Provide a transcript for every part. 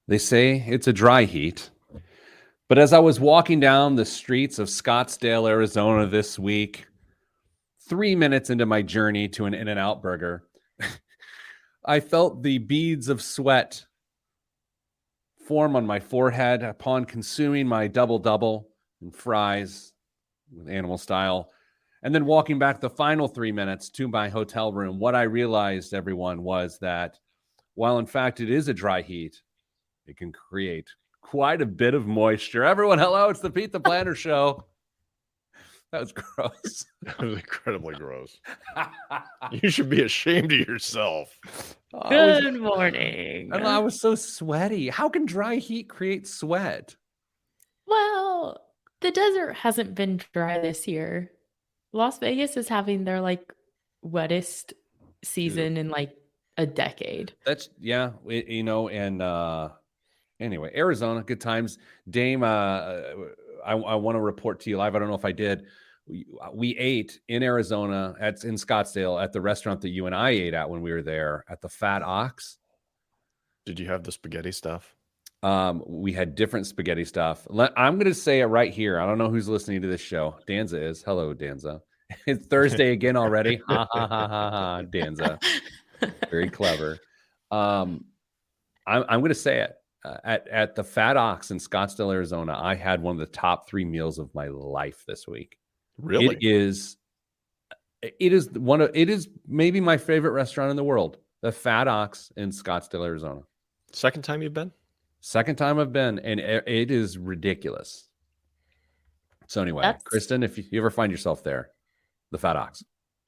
They say it's a dry heat. But as I was walking down the streets of Scottsdale, Arizona this week, 3 minutes into my journey to an In-N-Out burger, I felt the beads of sweat form on my forehead upon consuming my double-double and fries with animal style. And then walking back the final 3 minutes to my hotel room, what I realized, everyone, was that while in fact it is a dry heat, it can create quite a bit of moisture. Everyone, hello, it's the Pete the Planner Show. That was gross. That was incredibly gross. You should be ashamed of yourself. Good morning. And I was so sweaty. How can dry heat create sweat? Well, the desert hasn't been dry this year. Las Vegas is having their wettest season in a decade. That's and anyway, Arizona, good times. Dame, I want to report to you live. I don't know if I did. We ate in Arizona in Scottsdale at the restaurant that you and I ate at when we were there at the Fat Ox. Did you have the spaghetti stuff? We had different spaghetti stuff. I'm going to say it right here. I don't know who's listening to this show. Danza is. Hello, Danza. It's Thursday again already. Ha ha ha ha ha. Danza. Very clever. I'm going to say it. At the Fat Ox in Scottsdale, Arizona, I had one of the top 3 meals of my life this week. Really? It is maybe my favorite restaurant in the world. The Fat Ox in Scottsdale, Arizona. Second time you've been? Second time I've been, and it is ridiculous. So anyway, Kristen, if you ever find yourself there, the Fat Ox.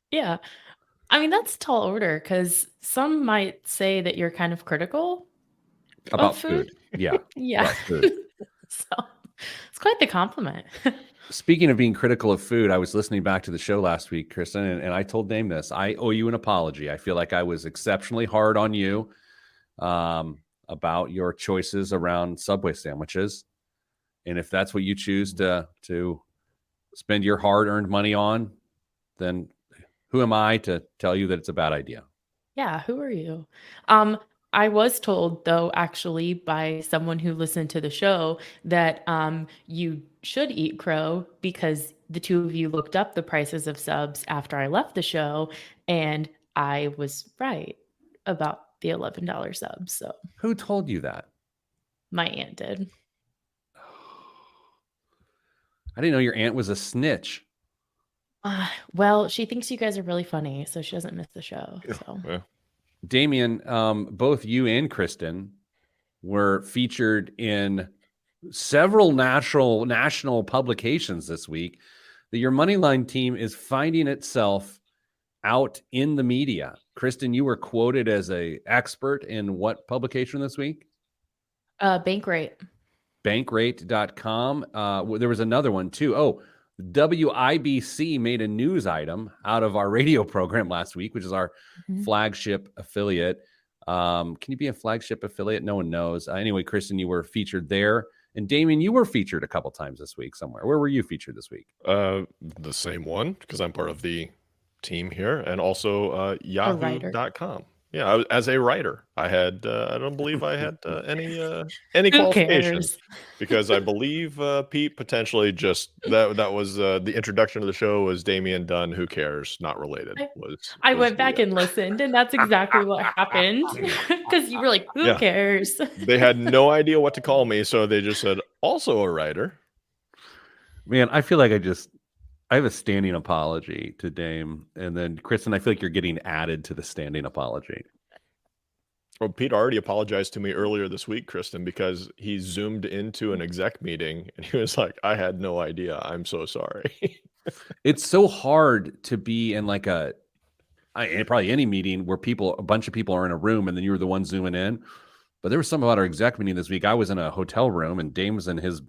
Yeah. I mean, that's a tall order because some might say that you're kind of critical about food. Yeah. Yeah. Food. So it's quite the compliment. Speaking of being critical of food, I was listening back to the show last week, Kristen, and I told Dame this. I owe you an apology. I feel like I was exceptionally hard on you about your choices around Subway sandwiches. And if that's what you choose to spend your hard-earned money on, then who am I to tell you that it's a bad idea? Yeah, who are you? I was told, though, actually, by someone who listened to the show that you should eat crow because the two of you looked up the prices of subs after I left the show, and I was right about the $11 subs. So, who told you that? My aunt did. I didn't know your aunt was a snitch. Well, she thinks you guys are really funny, so she doesn't miss the show. So. Yeah. Damien, both you and Kristen were featured in several national publications this week. That your Moneyline team is finding itself out in the media. Kristen, you were quoted as an expert in what publication this week? Bankrate. Bankrate.com. There was another one too. Oh, WIBC made a news item out of our radio program last week, which is our flagship affiliate. Can you be a flagship affiliate? No one knows. Anyway, Kristen, you were featured there. And Damien, you were featured a couple times this week somewhere. Where were you featured this week? The same one, because I'm part of the team here, and also Yahoo.com. Yeah, as a writer, I had I don't believe I had any qualifications because I believe Pete potentially just that was the introduction to the show was Damien Dunn. Who cares? Not related. I went back and listened, and that's exactly what happened because you were like, "Who cares?" They had no idea what to call me, so they just said, "Also a writer." Man, I feel like I have a standing apology to Dame, and then Kristen, I feel like you're getting added to the standing apology. Well, Pete already apologized to me earlier this week, Kristen, because he zoomed into an exec meeting and he was like, "I had no idea. I'm so sorry." It's so hard to be in probably any meeting where a bunch of people are in a room and then you were the one zooming in. But there was something about our exec meeting this week. I was in a hotel room and Dame was in his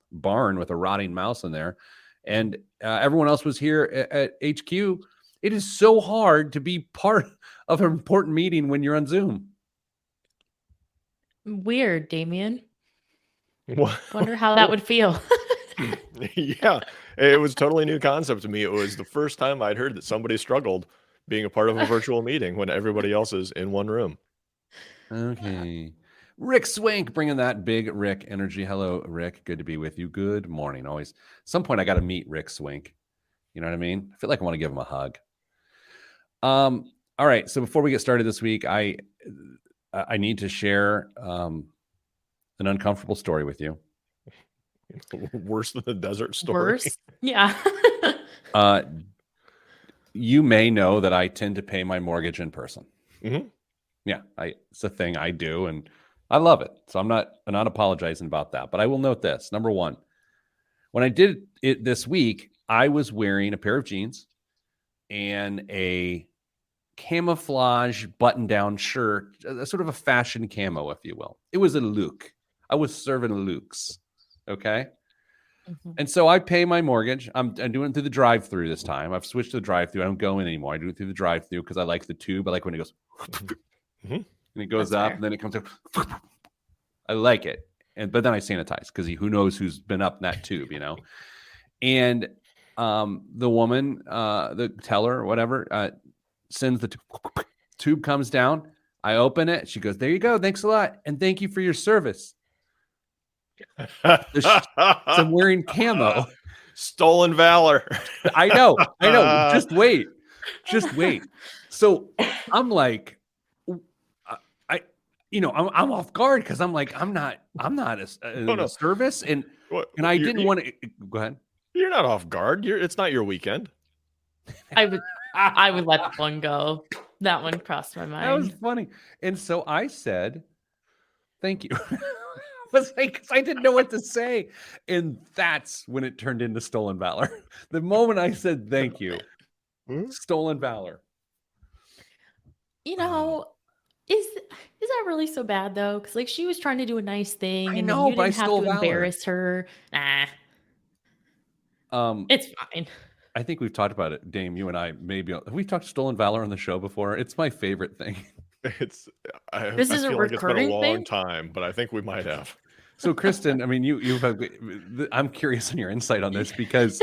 barn with a rotting mouse in there. And everyone else was here at HQ. It is so hard to be part of an important meeting when you're on Zoom. Weird, Damien. What? Wonder how that would feel. Yeah, it was totally new concept to me. It was the first time I'd heard that somebody struggled being a part of a virtual meeting when everybody else is in one room. Okay. Rick Swank bringing that big Rick energy. Hello, Rick. Good to be with you. Good morning. Always. At some point, I got to meet Rick Swank. You know what I mean? I feel like I want to give him a hug. All right. So before we get started this week, I need to share an uncomfortable story with you. Worse than the desert story. Worse? Yeah. You may know that I tend to pay my mortgage in person. Mm-hmm. Yeah, it's a thing I do, and I love it. So I'm not apologizing about that. But I will note this. Number one, when I did it this week, I was wearing a pair of jeans and a camouflage button-down shirt, a sort of a fashion camo, if you will. It was a look. I was serving looks. Okay. Mhm. And so I pay my mortgage. I'm doing it through the drive-through this time. I've switched to the drive-through. I don't go in anymore. I do it through the drive-through because I like the tube. I like when it goes and it goes That's up fair. and then it comes up. I like it. But then I sanitize because who knows who's been up in that tube, you know? And the woman, the teller or whatever, sends the tube comes down. I open it. She goes, "There you go. Thanks a lot. And thank you for your service." I'm wearing camo. Stolen valor. I know. Just wait. So I'm like, I'm off guard because I'm like, I'm not a service, and I didn't want to. Go ahead. You're not off guard. It's not your weekend. I would let that one go. That one crossed my mind. That was funny. And so I said, "Thank you." Was like, because I didn't know what to say. And that's when it turned into stolen valor. The moment I said thank you, stolen valor. You know, is that really so bad though? Because like she was trying to do a nice thing, and then you didn't have to embarrass her. Nah. It's fine. I think we've talked about it, Dame. You and I maybe have we talked stolen valor on the show before? It's my favorite thing. This is a recurring it's been a long thing? time, but I think we might have. So, Kristen, I mean, you've I'm curious on your insight on this because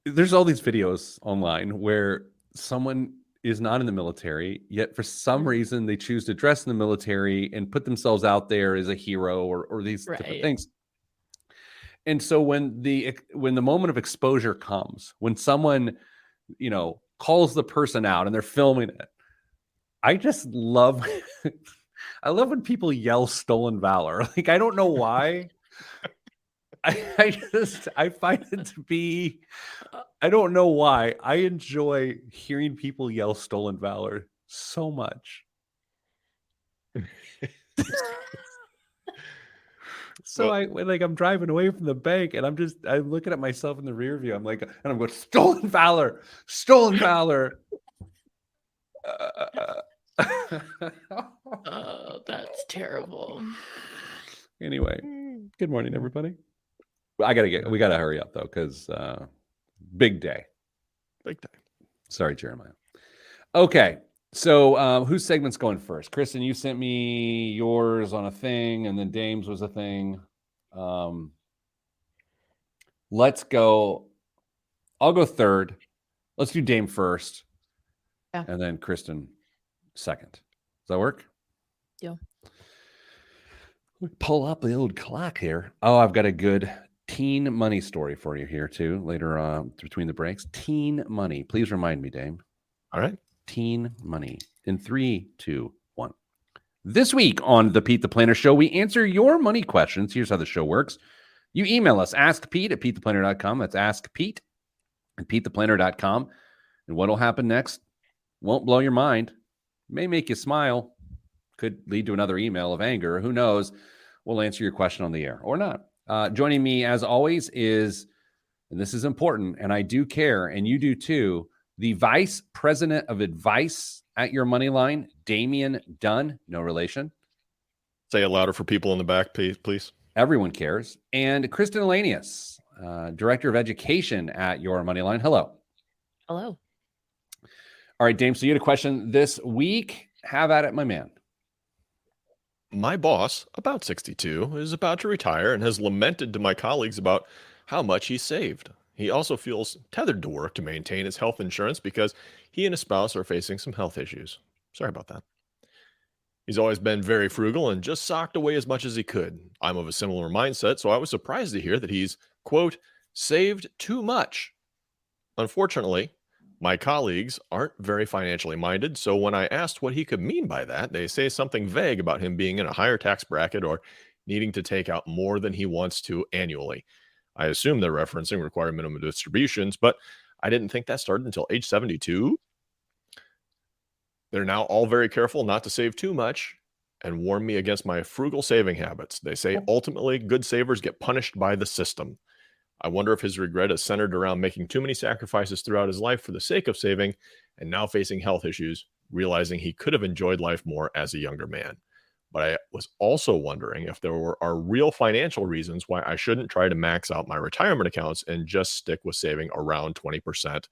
there's all these videos online where someone is not in the military, yet for some reason they choose to dress in the military and put themselves out there as a hero or these different things. And so when the moment of exposure comes, when someone, calls the person out and they're filming it, I just love, I love when people yell stolen valor. Like, I don't know why. I find it to be, I don't know why. I enjoy hearing people yell stolen valor so much. So I'm driving away from the bank and I'm looking at myself in the rear view. I'm going, stolen valor. Oh, that's terrible. Anyway, good morning, everybody. We gotta hurry up though, because big day. Sorry, Jeremiah. Okay. So whose segment's going first? Kristen, you sent me yours on a thing, and then Dame's was a thing. Let's go. I'll go third. Let's do Dame first. Yeah. And then Kristen second. Does that work? Yeah. Pull up the old clock here. Oh, I've got a good teen money story for you here too, later between the breaks. Teen money. Please remind me, Dame. All right. Teen money. In 3, 2, 1. This week on the Pete the Planner Show, we answer your money questions. Here's how the show works. You email us, askpete@petetheplanner.com. That's askpete@petetheplanner.com. And what will happen next won't blow your mind. May make you smile. Could lead to another email of anger. Who knows? We'll answer your question on the air or not. Joining me, as always, is, and this is important, and I do care, and you do too, the Vice President of Advice at Your Moneyline, Damian Dunn. No relation. Say it louder for people in the back, please. Everyone cares. And Kristen Elanius, Director of Education at Your Moneyline. Hello. Hello. All right, Dame, so you had a question this week. Have at it, my man. My boss, about 62, is about to retire and has lamented to my colleagues about how much he saved. He also feels tethered to work to maintain his health insurance because he and his spouse are facing some health issues. Sorry about that. He's always been very frugal and just socked away as much as he could. I'm of a similar mindset, so I was surprised to hear that he's, quote, saved too much. Unfortunately, my colleagues aren't very financially minded, so when I asked what he could mean by that, they say something vague about him being in a higher tax bracket or needing to take out more than he wants to annually. I assume they're referencing required minimum distributions, but I didn't think that started until age 72. They're now all very careful not to save too much and warn me against my frugal saving habits. They say ultimately good savers get punished by the system. I wonder if his regret is centered around making too many sacrifices throughout his life for the sake of saving and now facing health issues, realizing he could have enjoyed life more as a younger man. But I was also wondering if there are real financial reasons why I shouldn't try to max out my retirement accounts and just stick with saving around 20%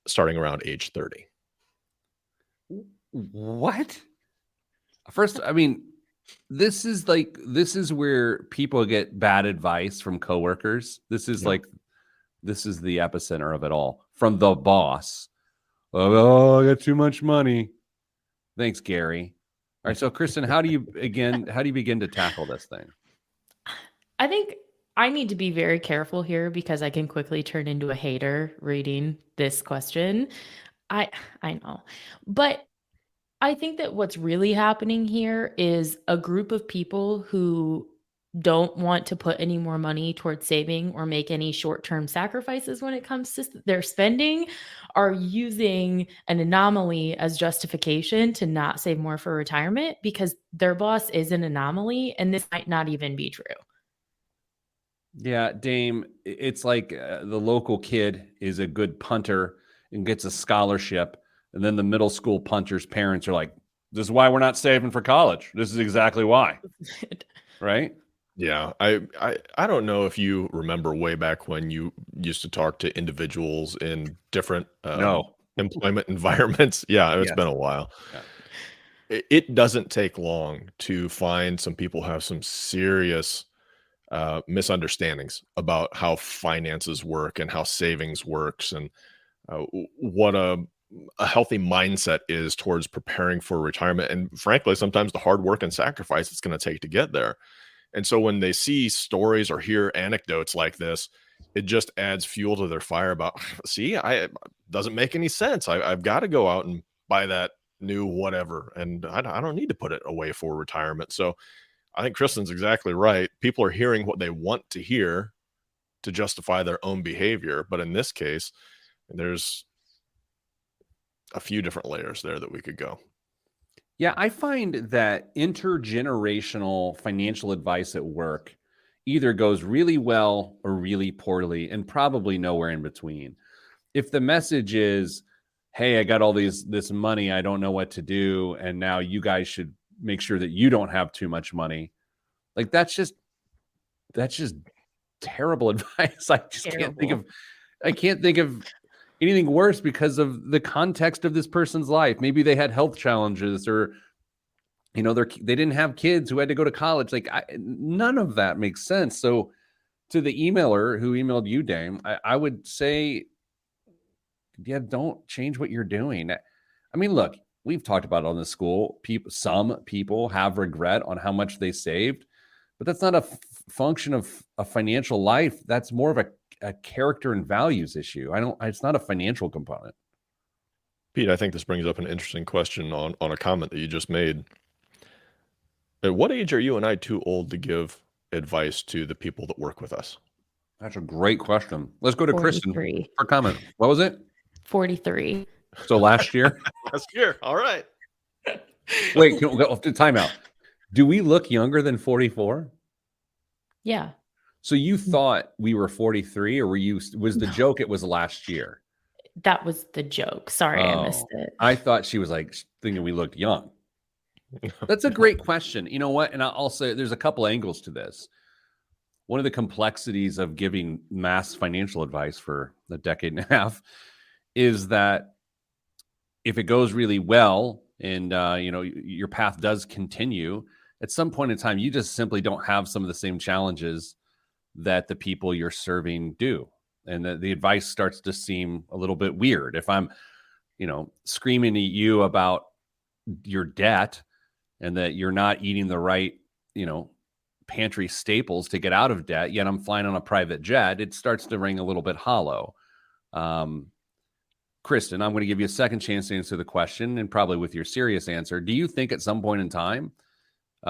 starting around age 30. What? First, I mean, this is where people get bad advice from coworkers. This is the epicenter of it all. From the boss. Oh, I got too much money. Thanks, Gary. All right, so Kristen, how do you begin to tackle this thing? I think I need to be very careful here because I can quickly turn into a hater reading this question. I know. But I think that what's really happening here is a group of people who don't want to put any more money towards saving or make any short-term sacrifices when it comes to their spending are using an anomaly as justification to not save more for retirement because their boss is an anomaly and this might not even be true. Yeah, Dame, it's like the local kid is a good punter and gets a scholarship. And then the middle school punter's parents are like, this is why we're not saving for college. This is exactly why. Right? Yeah. I don't know if you remember way back when you used to talk to individuals in different employment environments. Yeah, it's been a while. Yeah. It doesn't take long to find some people have some serious misunderstandings about how finances work and how savings works and what a healthy mindset is towards preparing for retirement. And frankly, sometimes the hard work and sacrifice it's going to take to get there. And so when they see stories or hear anecdotes like this, it just adds fuel to their fire about, see, it doesn't make any sense. I've got to go out and buy that new whatever. And I don't need to put it away for retirement. So I think Kristen's exactly right. People are hearing what they want to hear to justify their own behavior. But in this case, there's a few different layers there that we could go. Yeah, I find that intergenerational financial advice at work either goes really well or really poorly and probably nowhere in between. If the message is, hey, I got all this money, I don't know what to do, and now you guys should make sure that you don't have too much money. Like that's just terrible advice. I can't think of anything worse because of the context of this person's life. Maybe they had health challenges or, they didn't have kids who had to go to college. Like none of that makes sense. So to the emailer who emailed you, Dame, I would say, don't change what you're doing. I mean, look, we've talked about it on the school. Some people have regret on how much they saved, but that's not a function of a financial life. That's more of a character and values issue. It's not a financial component. Pete, I think this brings up an interesting question on a comment that you just made. At what age are you and I too old to give advice to the people that work with us? That's a great question. Let's go to 43. Kristen for comment. What was it? 43. So last year? Last year. All right. Wait, can we go to timeout? Do we look younger than 44? Yeah. So you thought we were 43 or was the joke it was last year? That was the joke. Sorry, I missed it. I thought she was like thinking we looked young. That's a great question. You know what? And I'll say there's a couple angles to this. One of the complexities of giving mass financial advice for a decade and a half is that if it goes really well and your path does continue, at some point in time, you just simply don't have some of the same challenges that the people you're serving do. And the advice starts to seem a little bit weird. If I'm screaming at you about your debt and that you're not eating the right, pantry staples to get out of debt, yet I'm flying on a private jet, it starts to ring a little bit hollow. Kristen, I'm going to give you a second chance to answer the question, and probably with your serious answer. Do you think at some point in time,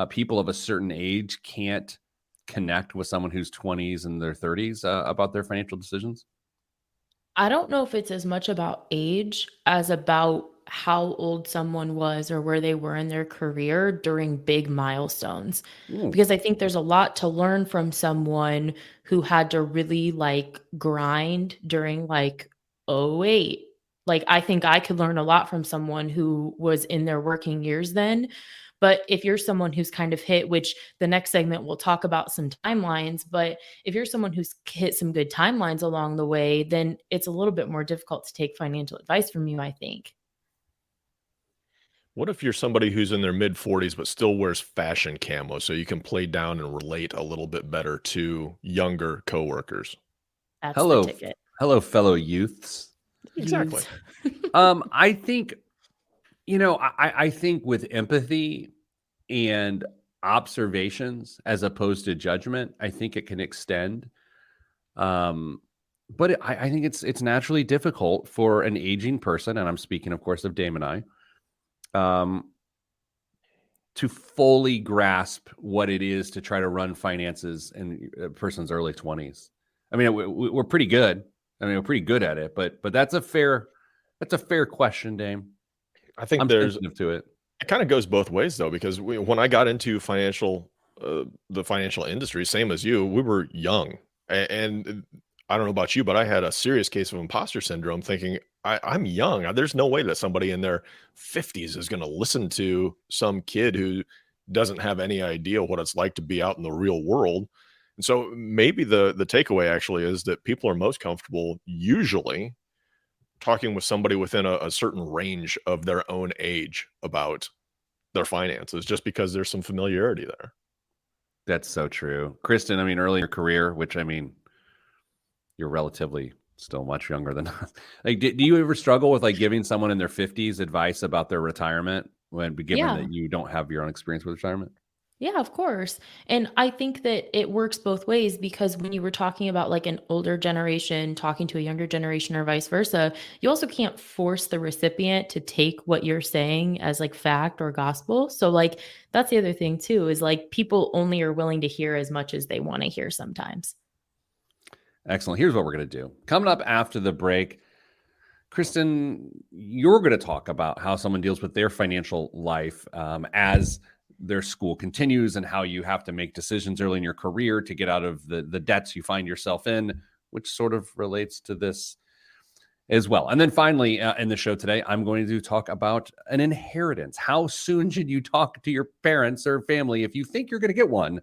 people of a certain age can't connect with someone who's 20s and their 30s about their financial decisions? I don't know if it's as much about age as about how old someone was or where they were in their career during big milestones. Because I think there's a lot to learn from someone who had to really grind during 08. I think I could learn a lot from someone who was in their working years then. But if you're someone who's kind of hit, which the next segment we'll talk about some timelines, but if you're someone who's hit some good timelines along the way, then it's a little bit more difficult to take financial advice from you, I think. What if you're somebody who's in their mid 40s but still wears fashion camo so you can play down and relate a little bit better to younger coworkers? That's the ticket. Hello, fellow youths. Exactly. I think, I think with empathy and observations as opposed to judgment, I think it can extend. But I think it's naturally difficult for an aging person, and I'm speaking, of course, of Dame and I, to fully grasp what it is to try to run finances in a person's early 20s. I mean, we're pretty good. We're pretty good at it, but that's a fair question, Dame. I think I'm sensitive to it. It kind of goes both ways though, because when I got into the financial industry, same as you, we were young, and I don't know about you, but I had a serious case of imposter syndrome, thinking I'm young. There's no way that somebody in their 50s is going to listen to some kid who doesn't have any idea what it's like to be out in the real world. And so maybe the takeaway actually is that people are most comfortable usually talking with somebody within a certain range of their own age about their finances, just because there's some familiarity there. That's so true. Kristen, early in your career, which you're relatively still much younger than us. Do you ever struggle with giving someone in their 50s advice about their retirement given that you don't have your own experience with retirement? Yeah, of course. And I think that it works both ways, because when you were talking about an older generation talking to a younger generation or vice versa, you also can't force the recipient to take what you're saying as fact or gospel. So that's the other thing too, is people only are willing to hear as much as they want to hear sometimes. Excellent. Here's what we're going to do. Coming up after the break, Kristen, you're going to talk about how someone deals with their financial life as their school continues, and how you have to make decisions early in your career to get out of the debts you find yourself in, which sort of relates to this as well. And then finally, in the show today, I'm going to talk about an inheritance. How soon should you talk to your parents or family if you think you're going to get one?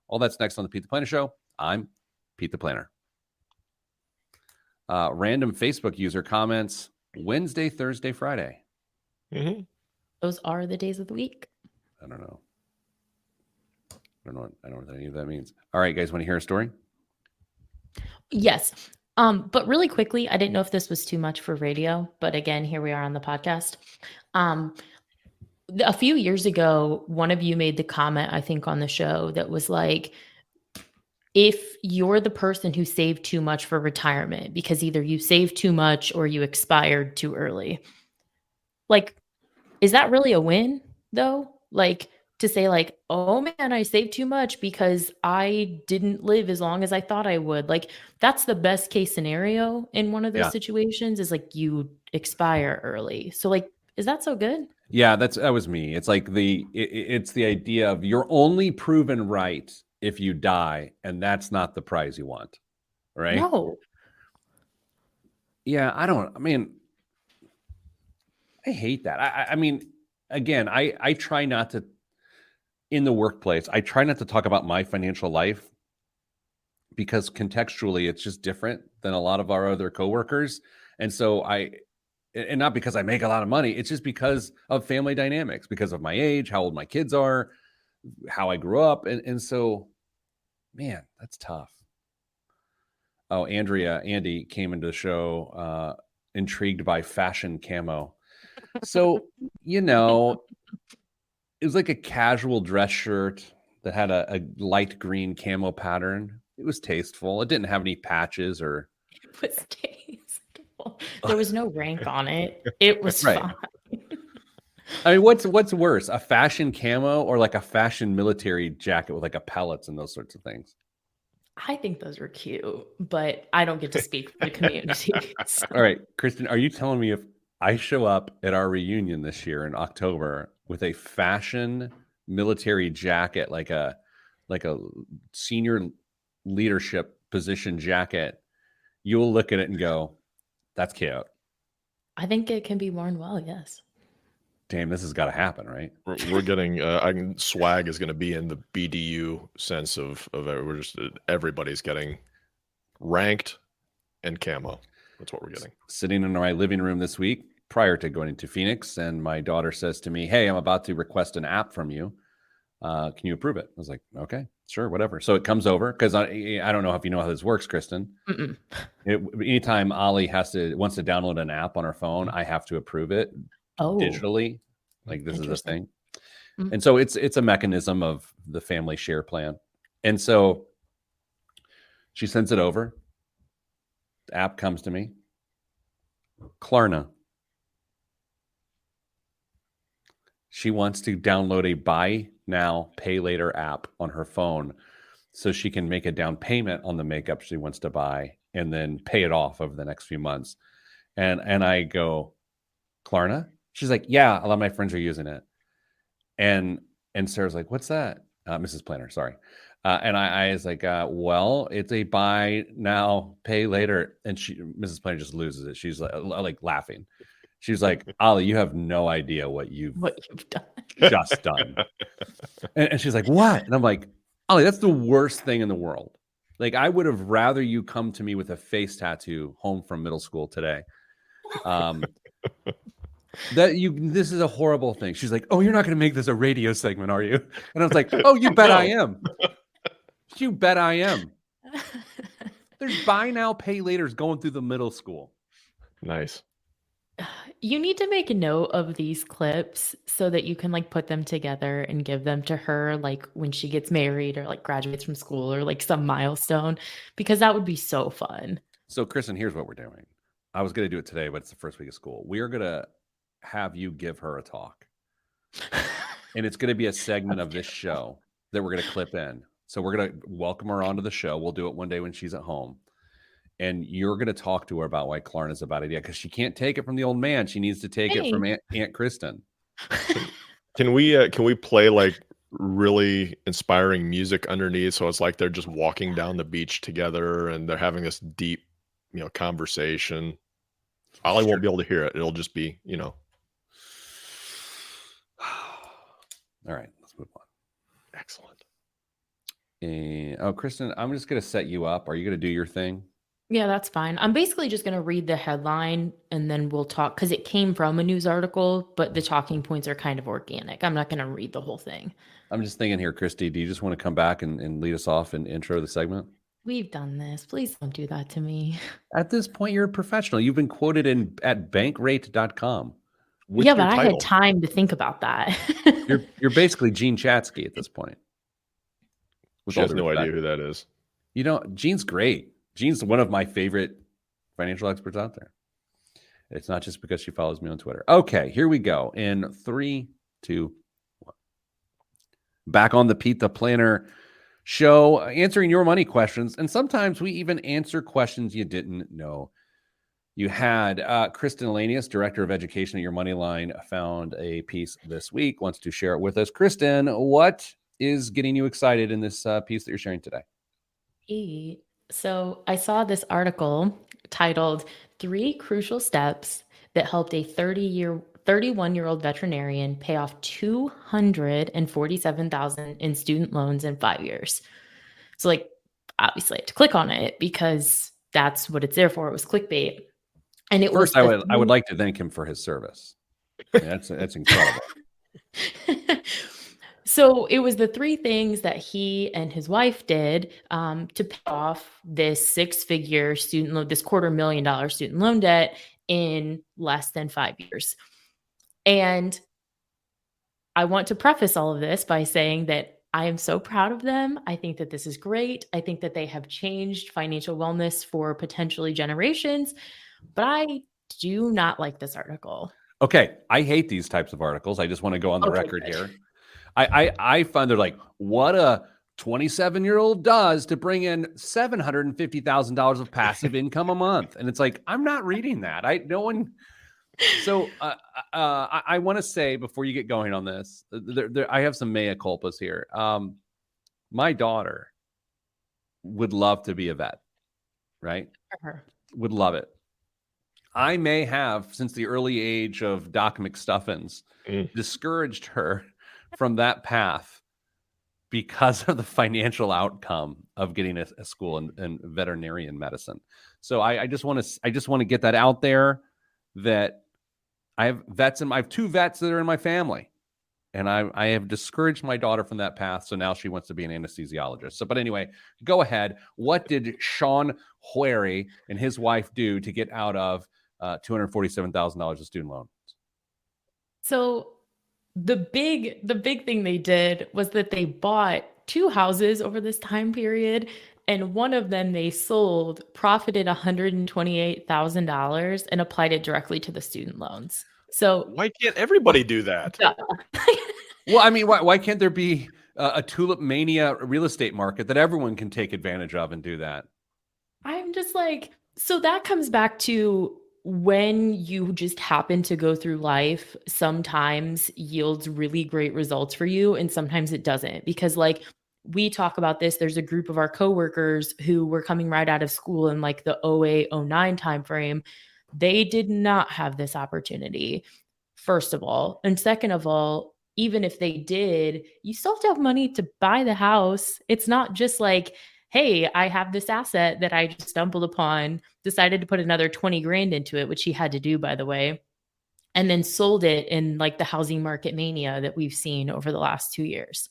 All that's next on the Pete the Planner Show. I'm Pete the Planner. Random Facebook user comments Wednesday, Thursday, Friday. Mm-hmm. Those are the days of the week. I don't know what any of that means. All right, guys, want to hear a story? Yes. But really quickly, I didn't know if this was too much for radio, but again, here we are on the podcast. A few years ago, one of you made the comment, I think, on the show that was if you're the person who saved too much for retirement because either you saved too much or you expired too early, is that really a win though? To say oh man, I saved too much because I didn't live as long as I thought I would. That's the best case scenario in one of those situations, is you expire early. So is that so good? Yeah, that was me. It's it's the idea of you're only proven right if you die, and that's not the prize you want, right? No. Yeah, I hate that. Again, I try not to, in the workplace, I try not to talk about my financial life because contextually it's just different than a lot of our other coworkers. And so and not because I make a lot of money, it's just because of family dynamics, because of my age, how old my kids are, how I grew up. And so, man, that's tough. Oh, Andy came into the show intrigued by fashion camo. So, you know, it was like a casual dress shirt that had a light green camo pattern. It was tasteful. It didn't have any patches or. It was tasteful. There was no rank on it. It was fine. I mean, what's worse, a fashion camo or like a fashion military jacket with like a pellets and those sorts of things? I think those were cute, but I don't get to speak for the community. So. All right, Kristen, are you telling me if I show up at our reunion this year in October with a fashion military jacket, like a senior leadership position jacket, you will look at it and go, "That's cute." I think it can be worn well, yes. Damn, this has got to happen, right? We're getting swag is going to be in the BDU sense of we're just everybody's getting ranked and camo. That's what we're getting. Sitting in my living room this week prior to going to Phoenix, and my daughter says to me, "Hey, I'm about to request an app from you. Can you approve it?" I was like, "Okay, sure, whatever." So it comes over because I don't know if you know how this works, Kristen. Anytime Ollie wants to download an app on her phone, I have to approve it digitally. Like this is a thing. And so it's a mechanism of the family share plan. And so she sends it over. The app comes to me. Klarna. She wants to download a buy now, pay later app on her phone so she can make a down payment on the makeup she wants to buy and then pay it off over the next few months. And I go, Klarna? She's like, yeah, a lot of my friends are using it. And Sarah's like, what's that? Mrs. Planner, sorry. And I was like, well, it's a buy now, pay later. And Mrs. Planner just loses it. She's like laughing. She's like, Ollie, you have no idea what you've done. Just done. And she's like, what? And I'm like, Ollie, that's the worst thing in the world. Like, I would have rather you come to me with a face tattoo home from middle school today. This is a horrible thing. She's like, oh, you're not going to make this a radio segment, are you? And I was like, oh, you bet I am. You bet I am. There's buy now, pay laters going through the middle school. Nice. You need to make a note of these clips so that you can like put them together and give them to her like when she gets married or like graduates from school or like some milestone, because that would be so fun. So Kristen, here's what we're doing. I was going to do it today, but it's the first week of school. We are going to have you give her a talk. And it's going to be a segment of this show that we're going to clip in. So we're going to welcome her onto the show. We'll do it one day when she's at home. And you're going to talk to her about why Klarna is a bad idea because she can't take it from the old man. She needs to take it from Aunt Kristen. Can we play like really inspiring music underneath so it's like they're just walking down the beach together and they're having this deep, conversation? Ollie won't be able to hear it. It'll just be, All right, let's move on. Excellent. Kristen, I'm just going to set you up. Are you going to do your thing? Yeah, that's fine. I'm basically just going to read the headline and then we'll talk because it came from a news article, but the talking points are kind of organic. I'm not going to read the whole thing. I'm just thinking here, Christy, do you just want to come back and lead us off and intro the segment? We've done this. Please don't do that to me. At this point, you're a professional. You've been quoted at bankrate.com. Yeah, but I had time to think about that. You're basically Gene Chatsky at this point. She has no idea who that is. Gene's great. Gene's one of my favorite financial experts out there. It's not just because she follows me on Twitter. Okay, here we go. In 3, 2, 1. Back on the Pete the Planner show, answering your money questions. And sometimes we even answer questions you didn't know you had. Kristen Elanius, Director of Education at Your Moneyline, found a piece this week, wants to share it with us. Kristen, what is getting you excited in this piece that you're sharing today? So I saw this article titled 3 Crucial Steps That Helped a 31-year-old veterinarian pay off $247,000 in student loans in 5 years. So like, obviously I had to click on it because that's what it's there for. It was clickbait. And it First, I would like to thank him for his service. Yeah, that's incredible. So it was the 3 things that he and his wife did to pay off this 6-figure student loan, this $250,000 student loan debt in less than 5 years. And I want to preface all of this by saying that I am so proud of them. I think that this is great. I think that they have changed financial wellness for potentially generations, but I do not like this article. Okay, I hate these types of articles. I just want to go on the record here. I find they're like, what a 27-year-old does to bring in $750,000 of passive income a month. And it's like, I'm not reading that. So I want to say before you get going on this, I have some mea culpas here. My daughter would love to be a vet, right? Would love it. I may have, since the early age of Doc McStuffins, discouraged her from that path because of the financial outcome of getting a school in veterinarian medicine. So I just want to get that out there, that I have I have 2 vets that are in my family, and I have discouraged my daughter from that path. So now she wants to be an anesthesiologist. So, but anyway, go ahead. What did Sean Howery and his wife do to get out of $247,000 of student loans? So the big thing they did was that they bought 2 houses over this time period, and one of them they sold, profited $128,000 and applied it directly to the student loans. So why can't everybody do that? Well, I mean, why can't there be a tulip mania real estate market that everyone can take advantage of and do that? I'm just like, so that comes back to when you just happen to go through life, sometimes yields really great results for you, and sometimes it doesn't. Because like we talk about this, there's a group of our coworkers who were coming right out of school in like the 08, 09 timeframe. They did not have this opportunity, first of all. And second of all, even if they did, you still have to have money to buy the house. It's not just like, hey, I have this asset that I just stumbled upon, decided to put another 20 grand into it, which he had to do, by the way, and then sold it in like the housing market mania that we've seen over the last 2 years.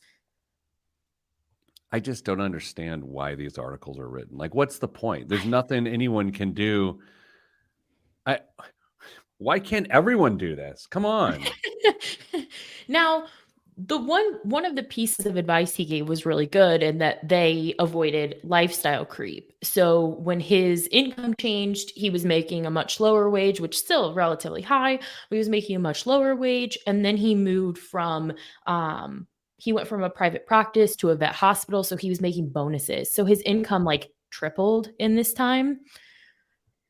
I just don't understand why these articles are written. Like, what's the point? There's nothing anyone can do. Why can't everyone do this? Come on. Now, the one of the pieces of advice he gave was really good, in that they avoided lifestyle creep. So when his income changed, he was making a much lower wage, which still relatively high, but he was making a much lower wage. And then he moved from, he went from a private practice to a vet hospital. So he was making bonuses. So his income like tripled in this time.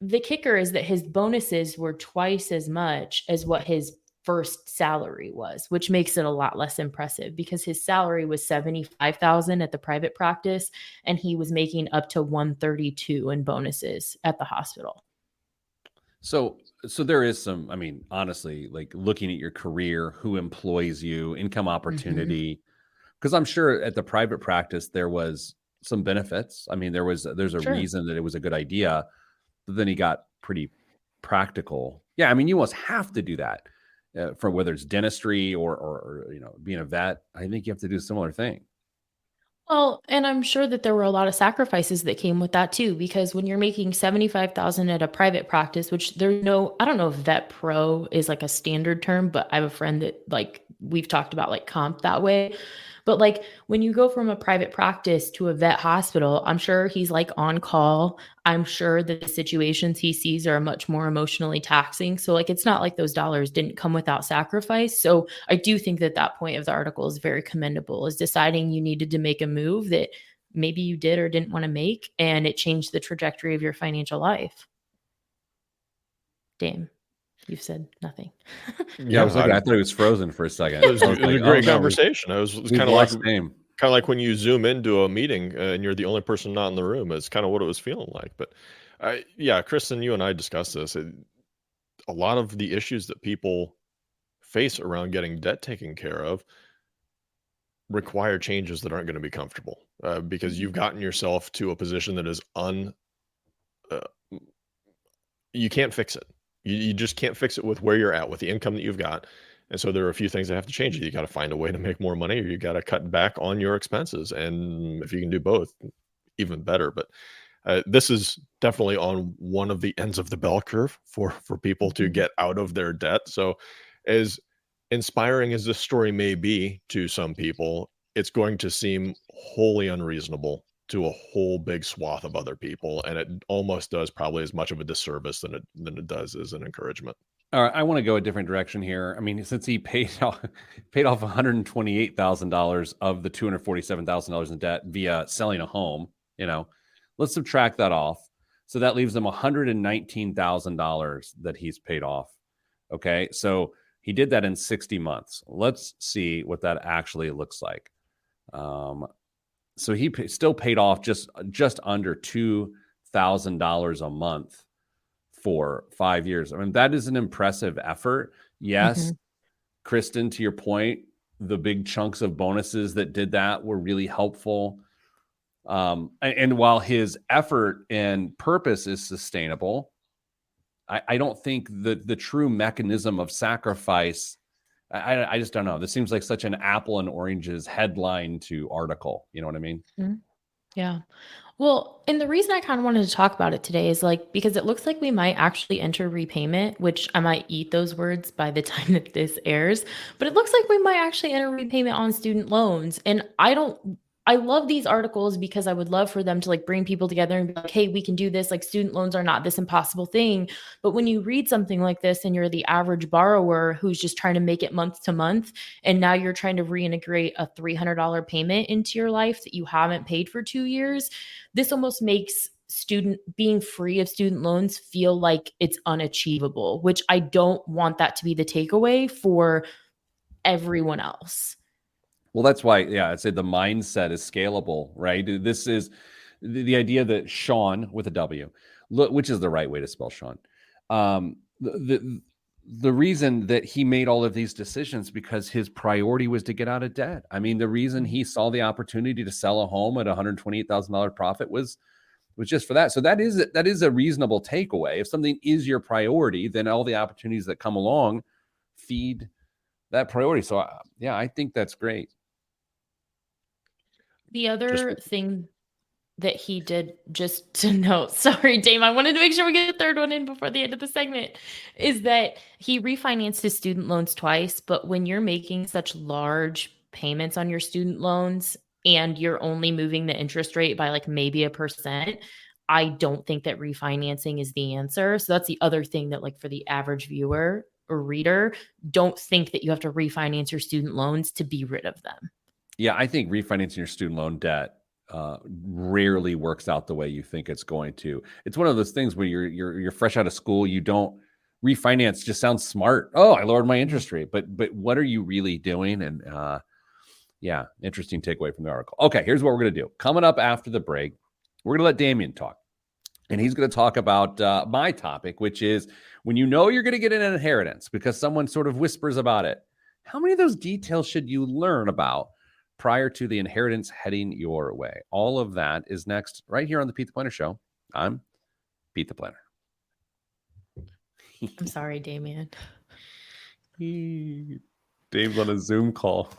The kicker is that his bonuses were twice as much as what his first salary was, which makes it a lot less impressive, because his salary was $75,000 at the private practice, and he was making up to $132,000 in bonuses at the hospital. So there is some, I mean, honestly, like looking at your career, who employs you, income opportunity, because I'm sure at the private practice, there was some benefits. I mean, there's a reason that it was a good idea, but then he got pretty practical. Yeah. I mean, you almost have to do that for whether it's dentistry or being a vet. I think you have to do a similar thing. Well, and I'm sure that there were a lot of sacrifices that came with that too, because when you're making $75,000 at a private practice, which I don't know if vet pro is like a standard term, but I have a friend that like we've talked about like comp that way. But like when you go from a private practice to a vet hospital, I'm sure he's like on call. I'm sure that the situations he sees are much more emotionally taxing. So like, it's not like those dollars didn't come without sacrifice. So I do think that point of the article is very commendable, is deciding you needed to make a move that maybe you did or didn't want to make, and it changed the trajectory of your financial life. Damn. You've said nothing. Yeah, I thought it was frozen for a second. It was a great conversation. It was kind of like when you zoom into a meeting and you're the only person not in the room. It's kind of what it was feeling like. But Kristen, you and I discussed this. A lot of the issues that people face around getting debt taken care of require changes that aren't going to be comfortable, because you've gotten yourself to a position that is you can't fix it. You just can't fix it with where you're at, with the income that you've got. And so there are a few things that have to change. You got to find a way to make more money, or you got to cut back on your expenses. And if you can do both, even better. But This is definitely on one of the ends of the bell curve for people to get out of their debt. So as inspiring as this story may be to some people, it's going to seem wholly unreasonable to a whole big swath of other people, and it almost does probably as much of a disservice than it does as an encouragement. All right, I want to go a different direction here. I mean, since he paid off $128,000 of the $247,000 in debt via selling a home, let's subtract that off. So that leaves him $119,000 that he's paid off. Okay, so he did that in 60 months. Let's see what that actually looks like. So he still paid off just under $2,000 a month for 5 years. I mean, that is an impressive effort. Yes, Kristen, to your point, the big chunks of bonuses that did that were really helpful. And while his effort and purpose is sustainable, I don't think the true mechanism of sacrifice, I just don't know. This seems like such an apple and oranges headline to article. You know what I mean? Mm-hmm. Yeah. Well, and the reason I kind of wanted to talk about it today is because it looks like we might actually enter repayment, which I might eat those words by the time that this airs, but it looks like we might actually enter repayment on student loans. And I love these articles because I would love for them to bring people together and be like, hey, we can do this. Student loans are not this impossible thing. But when you read something like this and you're the average borrower who's just trying to make it month to month, and now you're trying to reintegrate a $300 payment into your life that you haven't paid for 2 years, this almost makes being free of student loans feel like it's unachievable, which I don't want that to be the takeaway for everyone else. Well, that's why, I'd say the mindset is scalable, right? This is the idea that Sean with a W, which is the right way to spell Sean. The reason that he made all of these decisions because his priority was to get out of debt. I mean, the reason he saw the opportunity to sell a home at $128,000 profit was just for that. So that is a reasonable takeaway. If something is your priority, then all the opportunities that come along feed that priority. So I think that's great. The other thing that he did, just to note, sorry, Dame, I wanted to make sure we get the third one in before the end of the segment, is that he refinanced his student loans twice. But when you're making such large payments on your student loans and you're only moving the interest rate by maybe 1%, I don't think that refinancing is the answer. So that's the other thing that for the average viewer or reader, don't think that you have to refinance your student loans to be rid of them. Yeah, I think refinancing your student loan debt rarely works out the way you think it's going to. It's one of those things where you're fresh out of school, you don't refinance. Just sounds smart. Oh, I lowered my interest rate, but what are you really doing? And interesting takeaway from the article. Okay, here's what we're gonna do. Coming up after the break, we're gonna let Damien talk, and he's gonna talk about my topic, which is when you know you're gonna get an inheritance because someone sort of whispers about it. How many of those details should you learn about prior to the inheritance heading your way? All of that is next right here on the Pete the Planner Show. I'm Pete the Planner. I'm sorry, Damien. Dave's on a Zoom call.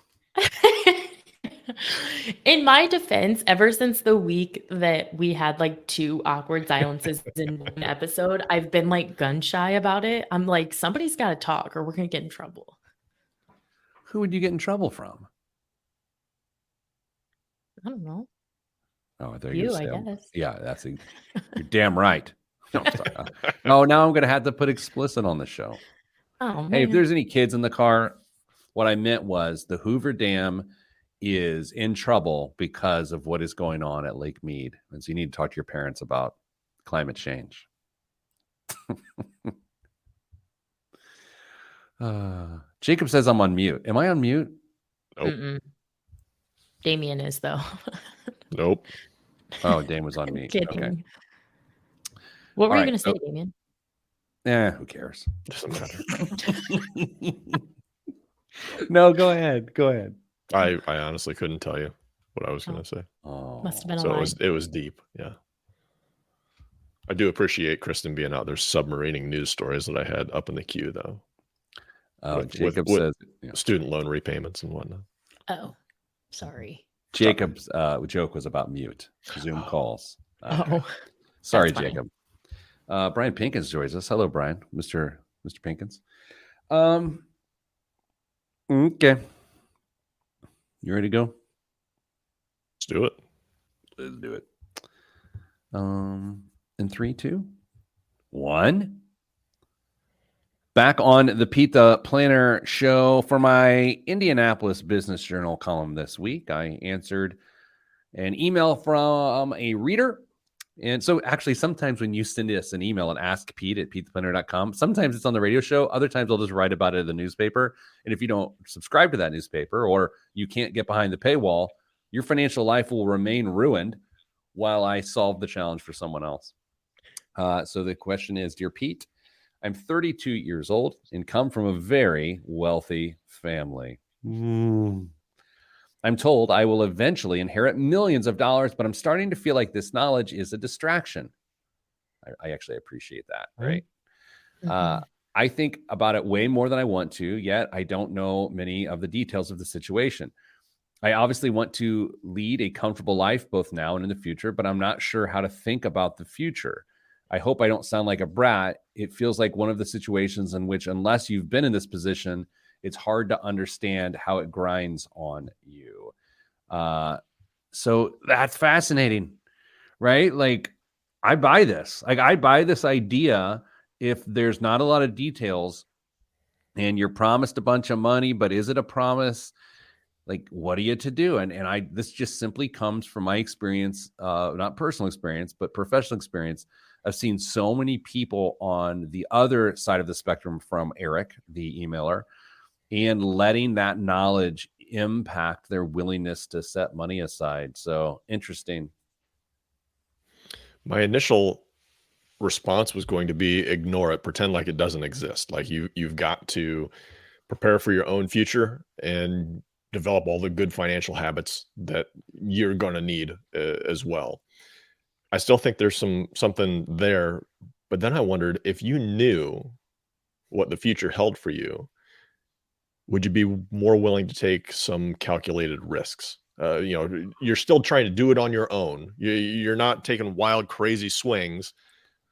In my defense, ever since the week that we had 2 awkward silences in one episode, I've been gun shy about it. I'm somebody's got to talk or we're going to get in trouble. Who would you get in trouble from? I don't know. Oh, there you go. I guess. Yeah, you're damn right. No, sorry. No, now I'm going to have to put explicit on the show. Oh, man. Hey, if there's any kids in the car, what I meant was the Hoover Dam is in trouble because of what is going on at Lake Mead. And so you need to talk to your parents about climate change. Jacob says I'm on mute. Am I on mute? Nope. Mm-mm. Damien is, though. Nope. Oh, Dame was on mute. Okay. What were you going to say, Damien? Who cares? Doesn't matter. No, go ahead. I honestly couldn't tell you what I was going to say. Oh, must have been a so lie. it was deep. Yeah. I do appreciate Kristen being out there submarining news stories that I had up in the queue, though. Jacob says student loan repayments and whatnot. Oh, sorry. Jacob's joke was about mute Zoom calls. Oh, Sorry, Jacob. Brian Pinkins joins us. Hello, Brian, Mr. Pinkins. Okay. You ready to go? Let's do it. Let's do it. In 3, 2, 1. Back on the Pete the Planner show for my Indianapolis Business Journal column this week. I answered an email from a reader. And so actually, sometimes when you send us an email and ask Pete at PeteThePlanner.com, sometimes it's on the radio show. Other times I'll just write about it in the newspaper. And if you don't subscribe to that newspaper or you can't get behind the paywall, your financial life will remain ruined while I solve the challenge for someone else. So the question is, Dear Pete, I'm 32 years old and come from a very wealthy family. I'm told I will eventually inherit millions of dollars, but I'm starting to feel like this knowledge is a distraction. I actually appreciate that, right? Mm-hmm. I think about it way more than I want to, yet I don't know many of the details of the situation. I obviously want to lead a comfortable life both now and in the future, but I'm not sure how to think about the future. I hope I don't sound like a brat. It feels like one of the situations in which, unless you've been in this position, it's hard to understand how it grinds on you. So that's fascinating, right? Like, I buy this. Like, I buy this idea if there's not a lot of details and you're promised a bunch of money, but is it a promise? Like, what are you to do? And this just simply comes from my experience, not personal experience, but professional experience. I've seen so many people on the other side of the spectrum from Eric, the emailer, and letting that knowledge impact their willingness to set money aside. So interesting. My initial response was going to be ignore it, pretend like it doesn't exist. Like you've got to prepare for your own future and develop all the good financial habits that you're going to need as well. I still think there's something there, but then I wondered, if you knew what the future held for you, would you be more willing to take some calculated risks? You're still trying to do it on your own. You're not taking wild, crazy swings,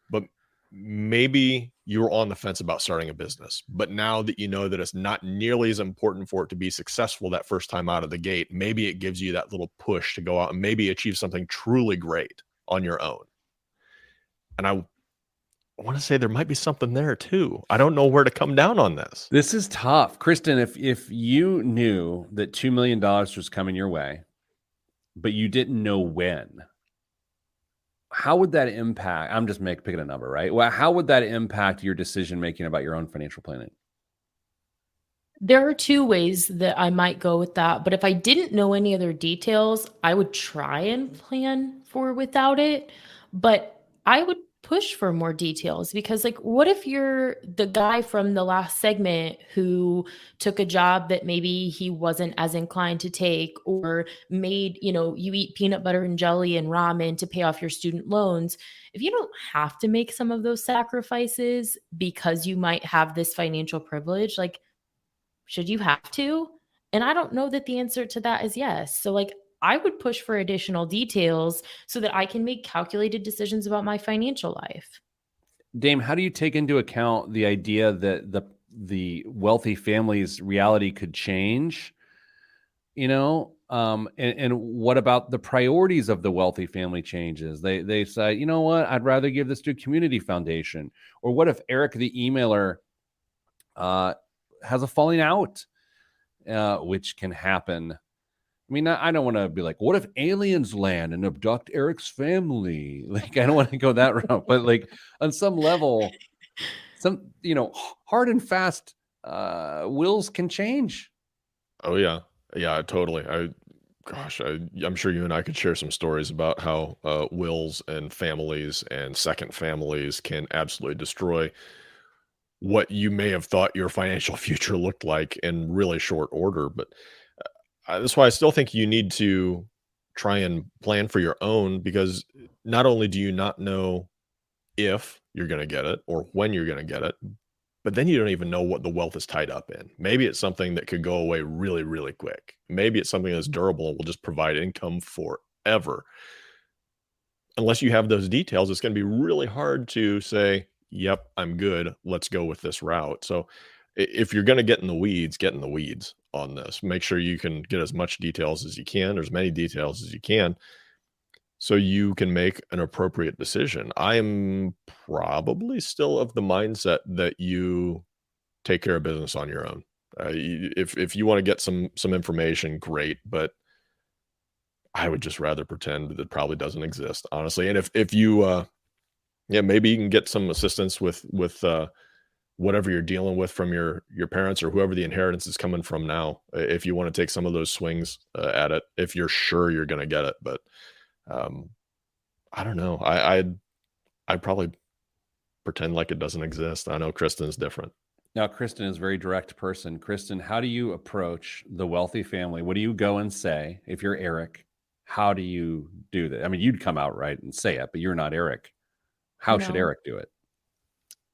but maybe you're on the fence about starting a business. But now that you know that it's not nearly as important for it to be successful that first time out of the gate, maybe it gives you that little push to go out and maybe achieve something truly great on your own. And I want to say there might be something there too. I don't know where to come down on this. This is tough. Kristen, if you knew that $2 million was coming your way, but you didn't know when, how would that impact? I'm just picking a number, right? Well, how would that impact your decision-making about your own financial planning? There are 2 ways that I might go with that. But if I didn't know any other details, I would try and plan for without it. But I would push for more details, because like, what if you're the guy from the last segment who took a job that maybe he wasn't as inclined to take, or made, you eat peanut butter and jelly and ramen to pay off your student loans. If you don't have to make some of those sacrifices because you might have this financial privilege, like, should you have to? And I don't know that the answer to that is yes. So like, I would push for additional details so that I can make calculated decisions about my financial life. Dame, how do you take into account the idea that the wealthy family's reality could change? And what about the priorities of the wealthy family changes? They say, you know what, I'd rather give this to a community foundation. Or what if Eric, the emailer, has a falling out, which can happen. I mean, I don't want to be like, what if aliens land and abduct Eric's family? Like, I don't want to go that route, but like on some level, hard and fast wills can change. Oh yeah. Yeah, totally. I'm sure you and I could share some stories about how wills and families and second families can absolutely destroy what you may have thought your financial future looked like in really short order. But that's why I still think you need to try and plan for your own, because not only do you not know if you're going to get it or when you're going to get it, but then you don't even know what the wealth is tied up in. Maybe it's something that could go away really, really quick. Maybe it's something that's durable and will just provide income forever. unless you have those details, it's going to be really hard to say, yep, I'm good. Let's go with this route. So if you're going to get in the weeds on this. Make sure you can get as much details as you can, or as many details as you can, so you can make an appropriate decision. I am probably still of the mindset that you take care of business on your own. If you want to get some information, great, but I would just rather pretend that it probably doesn't exist, honestly. And if you maybe you can get some assistance with whatever you're dealing with from your parents or whoever the inheritance is coming from now, if you want to take some of those swings at it, if you're sure you're going to get it. But I don't know. I'd probably pretend like it doesn't exist. I know Kristen's different. Now, Kristen is a very direct person. Kristen, how do you approach the wealthy family? What do you go and say if you're Eric? How do you do that? I mean, you'd come out right and say it, but you're not Eric. How should Eric do it?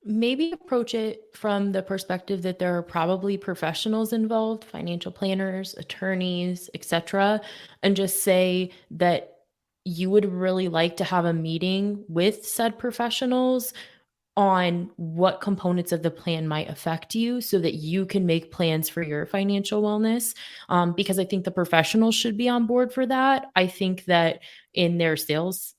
Maybe approach it from the perspective that there are probably professionals involved, financial planners, attorneys, etc., and just say that you would really like to have a meeting with said professionals on what components of the plan might affect you so that you can make plans for your financial wellness. Because I think the professionals should be on board for that. I think that in their sales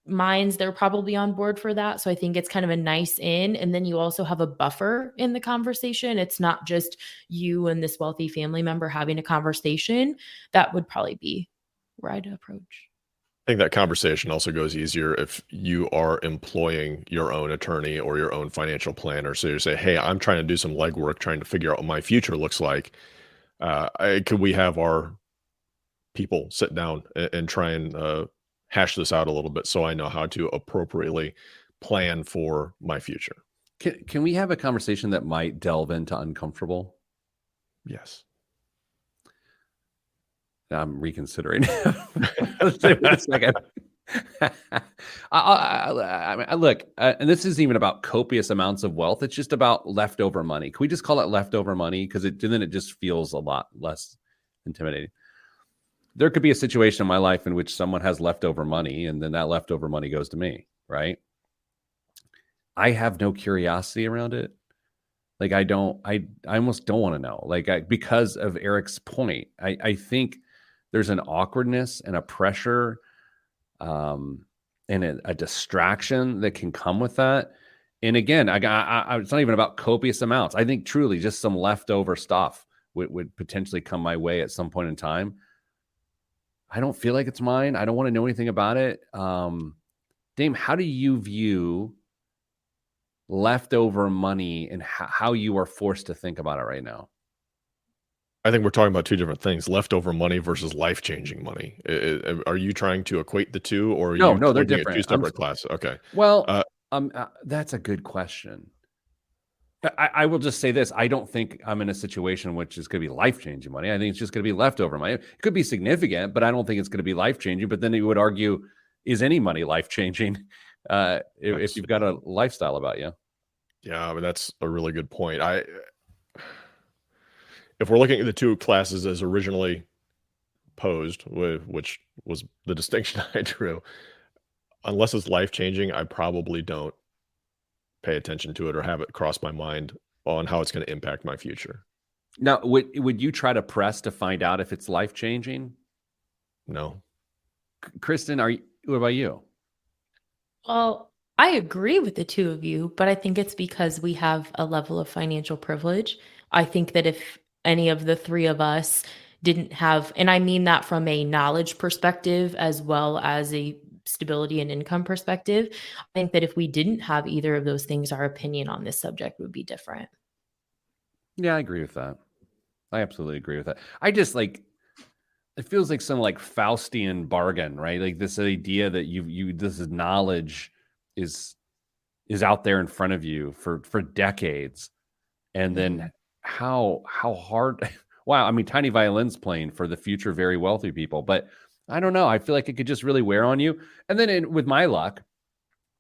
minds, they're probably on board for that. So I think it's kind of a nice in. And then you also have a buffer in the conversation. It's not just you and this wealthy family member having a conversation. That would probably be where I'd approach. I think that conversation also goes easier if you are employing your own attorney or your own financial planner. So you say, hey, I'm trying to do some legwork, trying to figure out what my future looks like. Could we have our people sit down and try and hash this out a little bit so I know how to appropriately plan for my future? Can we have a conversation that might delve into uncomfortable? Yes. I'm reconsidering. Wait a second. Look, and this isn't even about copious amounts of wealth. It's just about leftover money. Can we just call it leftover money? Because then it just feels a lot less intimidating. There could be a situation in my life in which someone has leftover money, and then that leftover money goes to me, right? I have no curiosity around it. Like I almost don't want to know. Because of Eric's point, I think there's an awkwardness and a pressure and a distraction that can come with that. And again, it's not even about copious amounts. I think truly just some leftover stuff would potentially come my way at some point in time. I don't feel like it's mine. I don't want to know anything about it. Dame, how do you view leftover money and how you are forced to think about it right now? I think we're talking about two different things: leftover money versus life-changing money. Are you trying to equate the two, or are no, they're different. Two separate classes. Okay. Well, that's a good question. I will just say this: I don't think I'm in a situation which is going to be life-changing money. I think it's just going to be leftover money. It could be significant, but I don't think it's going to be life-changing. But then you would argue, is any money life-changing if you've got a lifestyle about you? Yeah, I mean, that's a really good point. If we're looking at the two classes as originally posed, which was the distinction I drew, unless it's life-changing, I probably don't pay attention to it or have it cross my mind on how it's going to impact my future. Now, would you try to press to find out if it's life-changing? No. Kristen, what about you? Well, I agree with the two of you, but I think it's because we have a level of financial privilege. I think that if any of the three of us didn't have, and I mean that from a knowledge perspective as well as a stability and income perspective, I think that if we didn't have either of those things, our opinion on this subject would be different. Yeah, I agree with that. I absolutely agree with that. I just it feels like some Faustian bargain, right? Like this idea that this is knowledge is out there in front of you for decades. And then how hard, wow. I mean, Tiny Violin's playing for the future very wealthy people, but I don't know. I feel like it could just really wear on you. And then with my luck,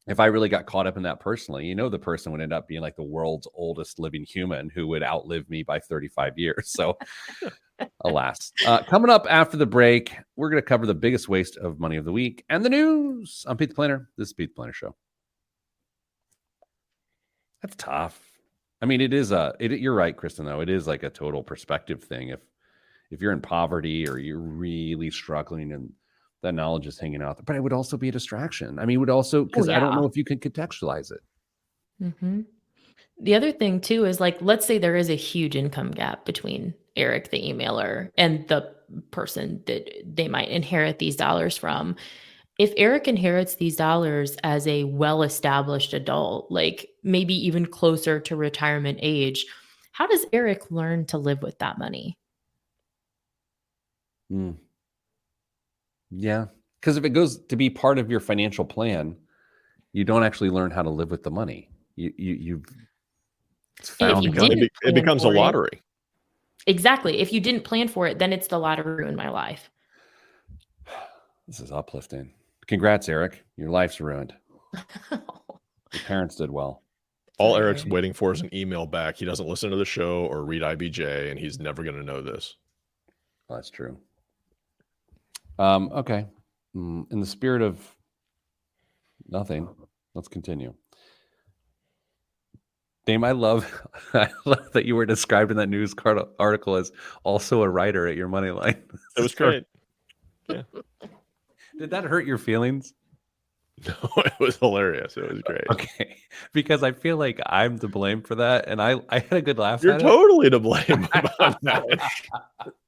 if I really got caught up in that personally, the person would end up being like the world's oldest living human who would outlive me by 35 years. So Alas. Coming up after the break, we're going to cover the biggest waste of money of the week and the news. I'm Pete the Planner. This is Pete the Planner Show. That's tough. I mean, it is you're right, Kristen, though. It is like a total perspective thing. If you're in poverty or you're really struggling and that knowledge is hanging out there, but it would also be a distraction. I mean, it would also, because I don't know if you can contextualize it. Mm-hmm. The other thing too is like, let's say there is a huge income gap between Eric, the emailer, and the person that they might inherit these dollars from. If Eric inherits these dollars as a well-established adult, like maybe even closer to retirement age, how does Eric learn to live with that money? Yeah, because if it goes to be part of your financial plan, you don't actually learn how to live with the money. It becomes a lottery. Exactly. If you didn't plan for it, then it's the lottery in my life. This is uplifting. Congrats, Eric. Your life's ruined. Your parents did well. All Eric's waiting for is an email back. He doesn't listen to the show or read IBJ, and he's never going to know this. Well, that's true. Okay. In the spirit of nothing, let's continue. Dame, I love that you were described in that news article as also a writer at your money line. It was great. Yeah. Did that hurt your feelings? No, it was hilarious. It was great. Okay. Because I feel like I'm to blame for that. And I had a good laugh You're at totally to blame about that.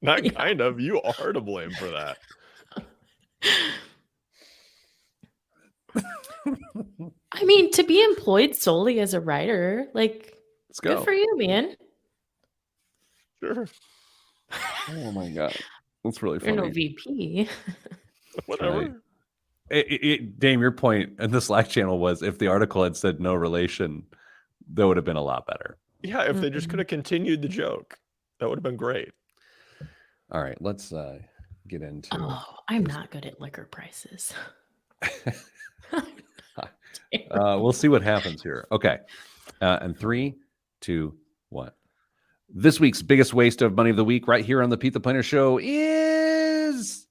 Not kind of. You are to blame for that. I mean, to be employed solely as a writer, like, let's go. Good for you, man. Sure. Oh my God. That's really funny. You're no VP. Whatever. Dame, your point in the Slack channel was if the article had said no relation, that would have been a lot better. Yeah, if they just could have continued the joke, that would have been great. All right, let's get into. Oh, I'm not good at liquor prices. We'll see what happens here. Okay. And 3, 2, 1. This week's biggest waste of money of the week right here on the Pete the Planner Show is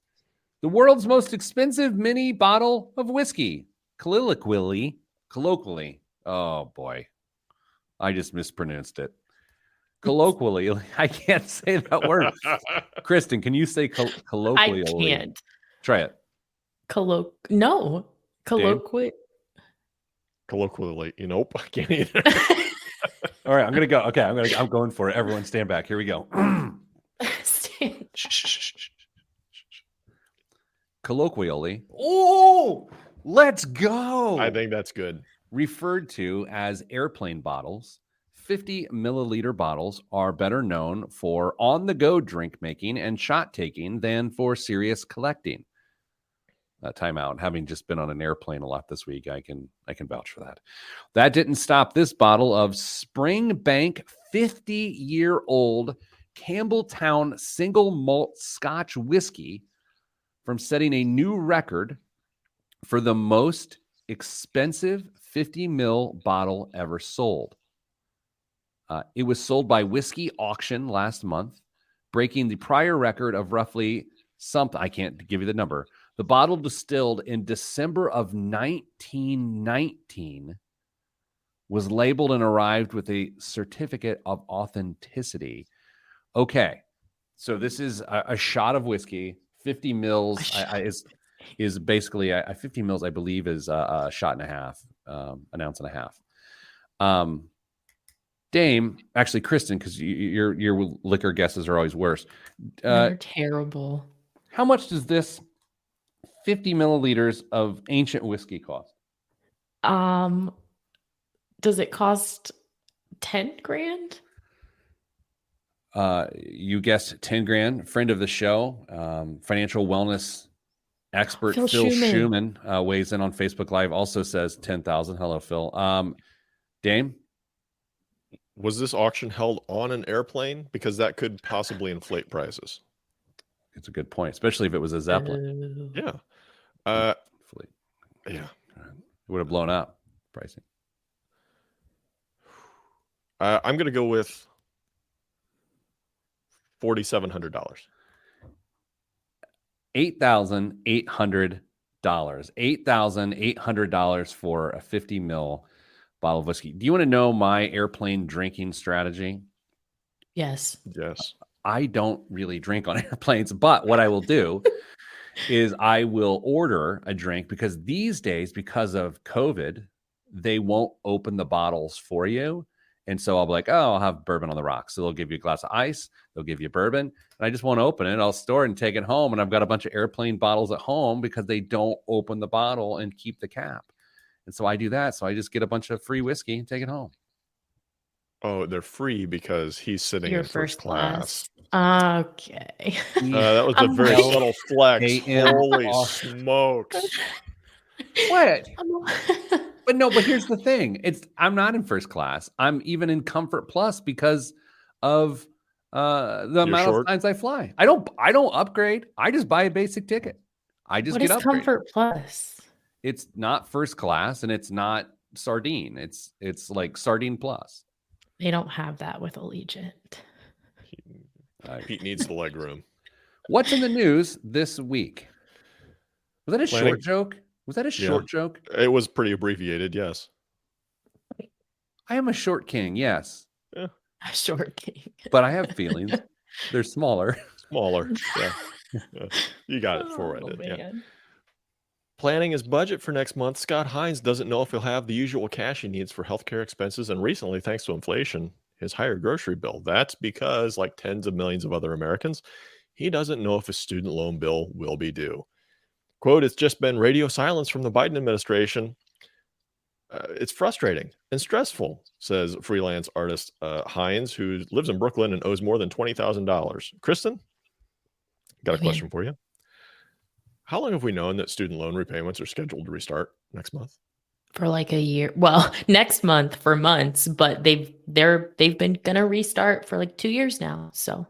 the world's most expensive mini bottle of whiskey. Colloquially. Oh, boy. I just mispronounced it. Colloquially. I can't say that word. Kristen, can you say colloquially? I can't. Try it. No. Colloquially. Nope, I can't either. All right, I'm gonna go. Okay, I'm going for it. Everyone, stand back. Here we go. Colloquially. Oh, let's go. I think that's good. Referred to as airplane bottles, 50 milliliter bottles are better known for on-the-go drink making and shot taking than for serious collecting. Time out. Having just been on an airplane a lot this week, I can vouch for that. That didn't stop this bottle of Springbank 50-year-old Campbelltown single malt Scotch whiskey from setting a new record for the most expensive 50 ml bottle ever sold. It was sold by Whiskey Auction last month, breaking the prior record of roughly something. I can't give you the number. The bottle distilled in December of 1919 was labeled and arrived with a certificate of authenticity. Okay, so this is a shot of whiskey. 50 mils is basically 50 mils, I believe, is a shot and a half, an ounce and a half. Dame, actually, Kristen, because your liquor guesses are always worse. They're terrible. How much does this 50 milliliters of ancient whiskey cost? Does it cost 10 grand? You guessed 10 grand. Friend of the show, financial wellness expert Phil Schumann weighs in on Facebook Live, also says 10,000. Hello, Phil. Dame? Was this auction held on an airplane? Because that could possibly inflate prices. It's a good point, especially if it was a Zeppelin. Yeah. Yeah. It would have blown up pricing. I'm going to go with $4,700. $8,800. $8,800 for a 50 ml bottle of whiskey. Do you want to know my airplane drinking strategy? Yes. I don't really drink on airplanes, but what I will do is I will order a drink, because these days, because of COVID, they won't open the bottles for you. And so I'll be like, oh, I'll have bourbon on the rocks. So they'll give you a glass of ice. They'll give you bourbon. And I just won't open it. I'll store it and take it home. And I've got a bunch of airplane bottles at home because they don't open the bottle and keep the cap. And so I do that. So I just get a bunch of free whiskey and take it home. Oh, they're free because he's sitting in first class. Okay. That was a very subtle flex. Holy smokes. What? But here's the thing. I'm not in first class. I'm even in Comfort Plus because of the amount of times I fly. I don't upgrade. I just buy a basic ticket. I just get upgraded. What is Comfort Plus? It's not first class and it's not sardine. It's like Sardine Plus. They don't have that with Allegiant. Pete needs the leg room. What's in the news this week? Was that a short joke? Was that a short joke? It was pretty abbreviated, yes. I am a short king, yes. Yeah. A short king. But I have feelings. They're smaller. Yeah. You got it for it. Yeah. Planning his budget for next month, Scott Hines doesn't know if he'll have the usual cash he needs for healthcare expenses, and recently, thanks to inflation, his higher grocery bill. That's because, like tens of millions of other Americans, he doesn't know if his student loan bill will be due. Quote, it's just been radio silence from the Biden administration. It's frustrating and stressful, says freelance artist Hines, who lives in Brooklyn and owes more than $20,000. Kristen, got a question for you. How long have we known that student loan repayments are scheduled to restart next month? For like a year. Well, next month for months, but they've been gonna restart for like 2 years now. So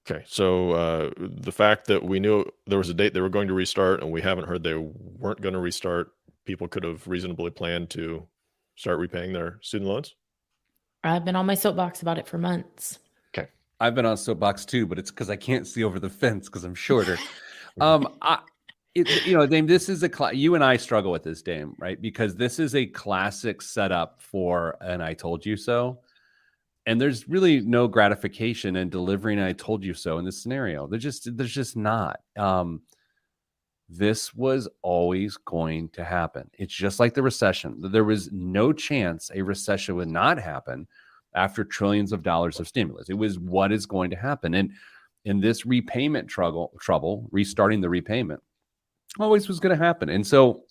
okay, so the fact that we knew there was a date they were going to restart and we haven't heard they weren't going to restart, people could have reasonably planned to start repaying their student loans? I've been on my soapbox about it for months. Okay. I've been on soapbox too, but it's because I can't see over the fence because I'm shorter. Dame, this is you and I struggle with this, Dame, right? Because this is a classic setup for an I told you so. And there's really no gratification in delivering an I told you so in this scenario. There's just not. This was always going to happen. It's just like the recession. There was no chance a recession would not happen after trillions of dollars of stimulus. It was what is going to happen. And in this repayment trouble, restarting the repayment always was going to happen. And so,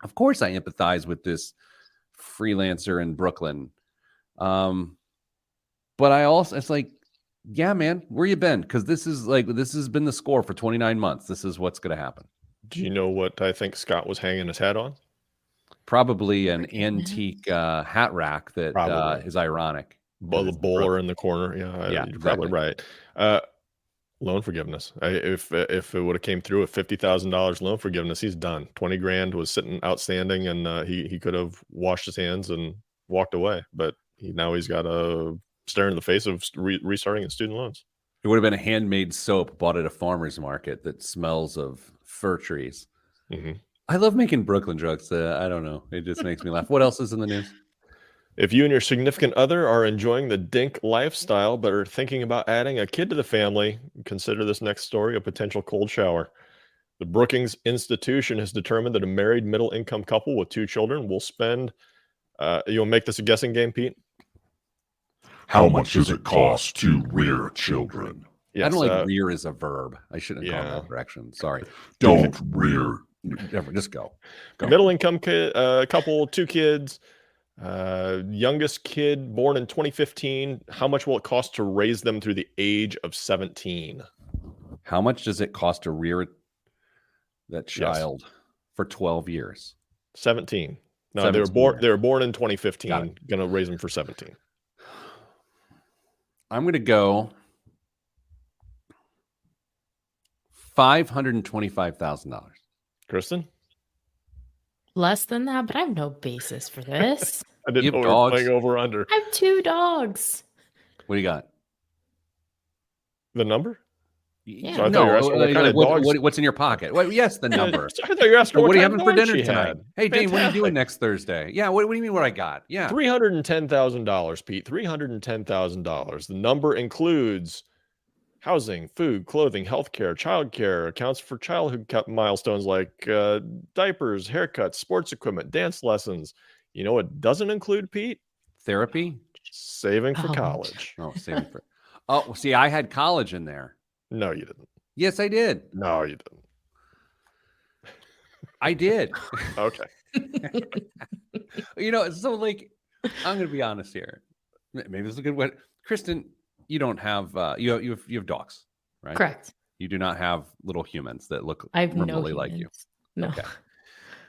of course, I empathize with this freelancer in Brooklyn. But I also, it's like, yeah, man, where you been? Because this has been the score for 29 months. This is what's going to happen. Do you know what I think Scott was hanging his hat on? Probably an antique hat rack that is ironic. The bowler in the corner. Yeah, you're exactly. Probably right. Loan forgiveness. If it would have came through a $50,000 loan forgiveness, he's done. 20 grand was sitting outstanding, and he could have washed his hands and walked away. But now he's got a stare in the face of restarting his student loans. It would have been a handmade soap bought at a farmer's market that smells of fir trees. Mm-hmm. I love making Brooklyn jokes. I don't know. It just makes me laugh. What else is in the news? If you and your significant other are enjoying the dink lifestyle but are thinking about adding a kid to the family, consider this next story a potential cold shower. The Brookings Institution has determined that a married middle-income couple with 2 children will spend, you'll make this a guessing game, Pete? How much does it cost to rear children? Yes, I don't like rear as a verb. I shouldn't have gone that direction. Sorry. Don't rear. Just go. Middle-income couple, 2 kids. Youngest kid born in 2015. How much will it cost to raise them through the age of 17? How much does it cost to rear that child for 12 years? 17. No, 17 they were born in 2015. Going to raise them for 17. I'm going to go $525,000. Kristen? Less than that, but I have no basis for this. I didn't know we were playing over under. I have 2 dogs. What do you got? The number? Yeah. So I thought you were asking what kind of dogs. What's in your pocket? Well, yes, the number. I thought you were asking What are you kind having of for dogs dinner she tonight? had. Hey, Dane, what are you doing Fantastic. next Thursday? Yeah, what do you mean what I got? Yeah. $310,000, Pete. $310,000. The number includes housing, food, clothing, healthcare, childcare, accounts for childhood milestones like diapers, haircuts, sports equipment, dance lessons. You know what doesn't include, Pete? Therapy? Saving for college. Oh, saving for. Oh, see, I had college in there. No, you didn't. Yes, I did. No, you didn't. I did. Okay. So like, I'm going to be honest here. Maybe this is a good way. Kristen, you don't have you have dogs, right? Correct. You do not have little humans that look I have no remotely like you. humans. No. Okay.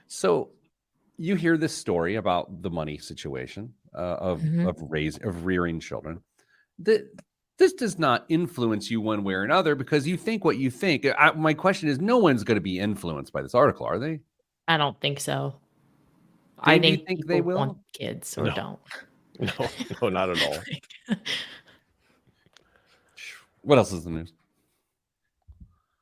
So you hear this story about the money situation of rearing children. This does not influence you one way or another because you think what you think. My question is, no one's going to be influenced by this article, are they? I don't think so. Dave, I do you think think people they will? want kids or No. don't. No, not at all. What else is the news?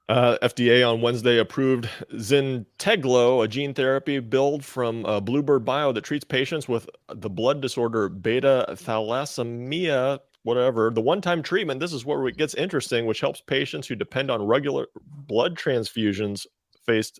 FDA on Wednesday approved Zynteglo, a gene therapy built from Bluebird Bio that treats patients with the blood disorder beta thalassemia, whatever. The one-time treatment, this is where it gets interesting, which helps patients who depend on regular blood transfusions face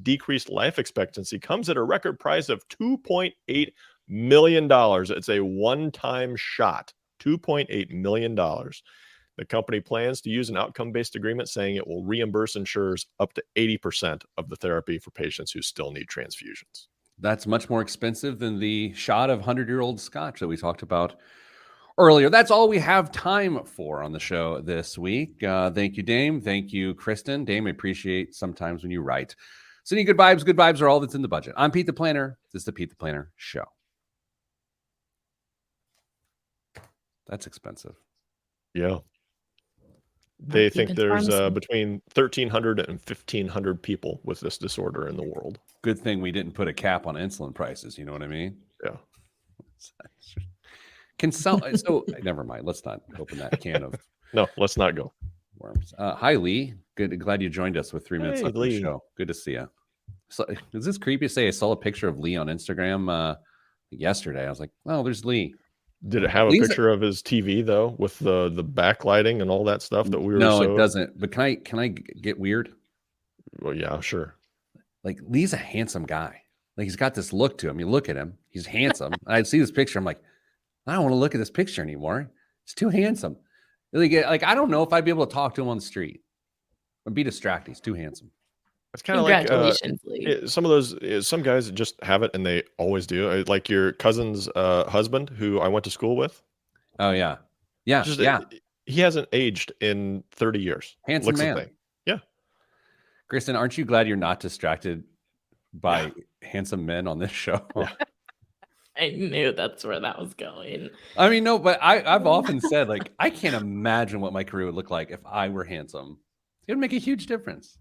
decreased life expectancy, comes at a record price of $2.8 million. It's a one-time shot, $2.8 million. The company plans to use an outcome-based agreement saying it will reimburse insurers up to 80% of the therapy for patients who still need transfusions. That's much more expensive than the shot of 100-year-old scotch that we talked about earlier. That's all we have time for on the show this week. Thank you, Dame. Thank you, Kristen. Dame, I appreciate sometimes when you write. Sending good vibes. Good vibes are all that's in the budget. I'm Pete the Planner. This is the Pete the Planner Show. That's expensive. Yeah. They think there's between 1,300 and 1,500 people with this disorder in the world. Good thing we didn't put a cap on insulin prices. You know what I mean? Yeah. So never mind. Let's not open that can of No, let's not go. worms. Hi, Lee. Good. Glad you joined us with 3 minutes left of the Lee. show. Good to see you. So, is this creepy to say I saw a picture of Lee on Instagram yesterday? I was like, oh, there's Lee. Did it have a Lee's picture of his TV though, with the backlighting and all that stuff that we were? No, it doesn't. But can I get weird? Well, yeah, sure. Like Lee's a handsome guy. Like he's got this look to him. You look at him, he's handsome. I see this picture. I'm like, I don't want to look at this picture anymore. It's too handsome. Like I don't know if I'd be able to talk to him on the street. I'd be distracted. He's too handsome. It's kind of like Congratulations, Lee. some of those. Some guys just have it, and they always do. Like your cousin's husband, who I went to school with. Oh yeah, yeah, Just, yeah. He hasn't aged in 30 years. Handsome Looks the man. thing. Yeah. Kristen, aren't you glad you're not distracted by handsome men on this show? Yeah. I knew that's where that was going. I mean, no, but I've often said, like, I can't imagine what my career would look like if I were handsome. It would make a huge difference.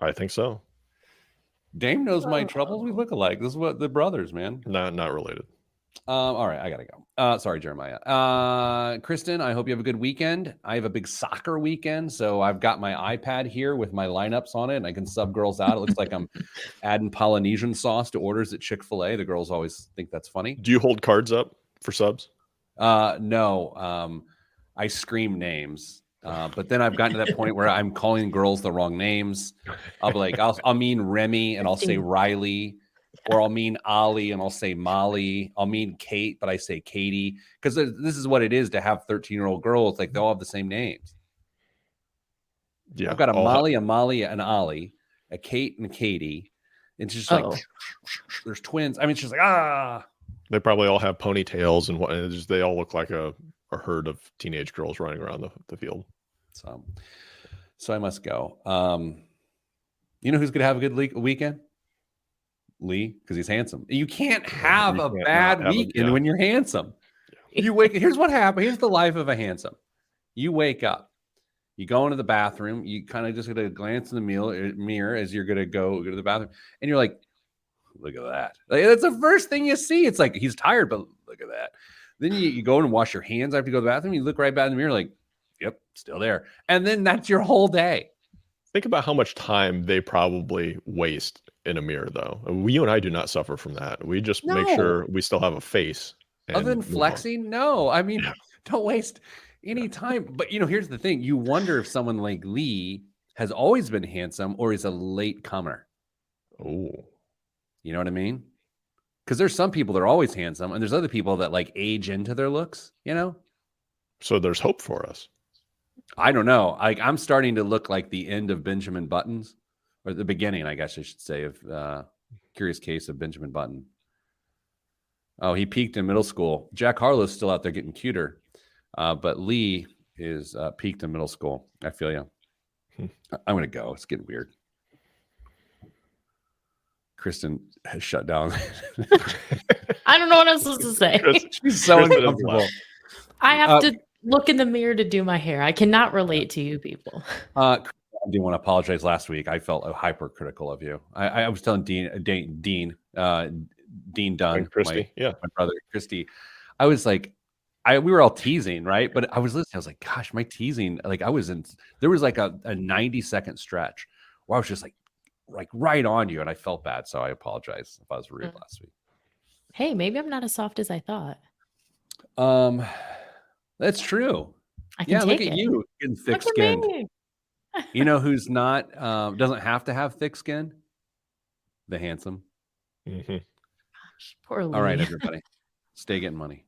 I think so. Dame knows my troubles. We look alike. This is what the brothers, man. Not related. All right, I gotta go. Sorry, Jeremiah. Kristen, I hope you have a good weekend. I have a big soccer weekend, so I've got my iPad here with my lineups on it, and I can sub girls out. It looks like I'm adding Polynesian sauce to orders at Chick-fil-A. The girls always think that's funny. Do you hold cards up for subs? No. I scream names. But then I've gotten to that point where I'm calling girls the wrong names. I'll be like, I'll mean Remy and I'll say Riley, or I'll mean Ollie and I'll say Molly. I'll mean Kate, but I say Katie, because this is what it is to have 13-year-old girls. Like they all have the same names. Yeah, I've got a Molly, an Ollie, a Kate, and a Katie. It's just like there's twins. I mean, it's just like They probably all have ponytails and what? They all look like a herd of teenage girls running around the field. So I must go. You know who's going to have a good weekend? Lee, because he's handsome. You can't have a bad weekend when you're handsome. You wake. Here's what happened. Here's the life of a handsome. You wake up. You go into the bathroom. You kind of just going to glance in the mirror as you're going to go to the bathroom, and you're like, "Look at that!" Like, that's the first thing you see. It's like he's tired, but look at that. Then you go in and wash your hands after you go to the bathroom. You look right back in the mirror, like, Yep, still there. And then that's your whole day. Think about how much time they probably waste in a mirror, though. You and I do not suffer from that. We just make sure we still have a face. Other than flexing, no. I mean, don't waste any time. But here's the thing: you wonder if someone like Lee has always been handsome or is a late comer. Oh, you know what I mean? Because there's some people that are always handsome, and there's other people that like age into their looks. So there's hope for us. I don't know. I'm starting to look like the end of Benjamin Buttons, or the beginning, I guess I should say, of Curious Case of Benjamin Button. Oh, he peaked in middle school. Jack Harlow's still out there getting cuter, but Lee is peaked in middle school. I feel you. I'm going to go. It's getting weird. Kristen has shut down. I don't know what I'm supposed to say. She's so uncomfortable. I have to look in the mirror to do my hair. I cannot relate to you people. I do want to apologize. Last week, I felt hypercritical of you. I was telling Dean Dunn, Christy, my brother Christy. I was like, we were all teasing, right? But I was listening. I was like, gosh, my teasing. Like there was like a 90-second stretch where I was just like right on you, and I felt bad. So I apologize if I was rude last week. Hey, maybe I'm not as soft as I thought. That's true. I can take look at it. you getting thick-skinned. You know who's not doesn't have to have thick skin? The handsome. Mm-hmm. Gosh, poor Lee. All right, everybody, stay getting money.